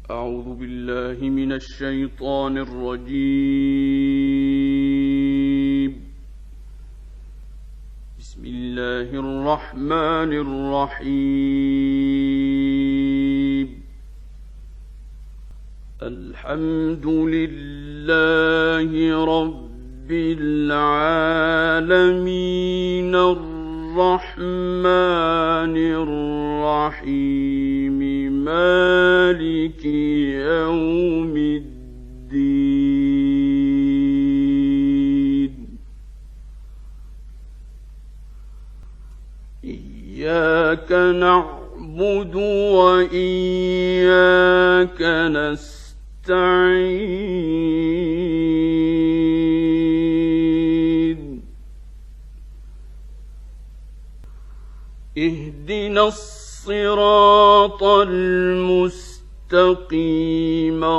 أعوذ بالله من الشيطان الرجيم. بسم الله الرحمن الرحيم. الحمد لله رب العالمين الرحمن الرحيم مالك يوم الدين. إياك نعبد وإياك نستعين. اهدنا الصراط المستقيم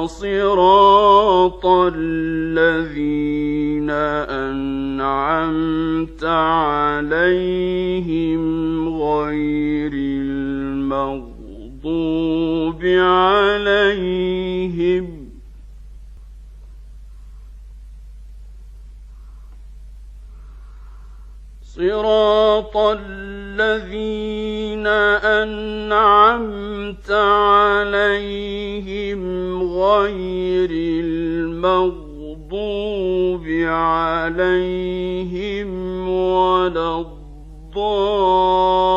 صراط الذين أنعمت عليهم غير المغضوب عليهم صراط الذين أنعمت عليهم غير المغضوب عليهم ولا الضالين.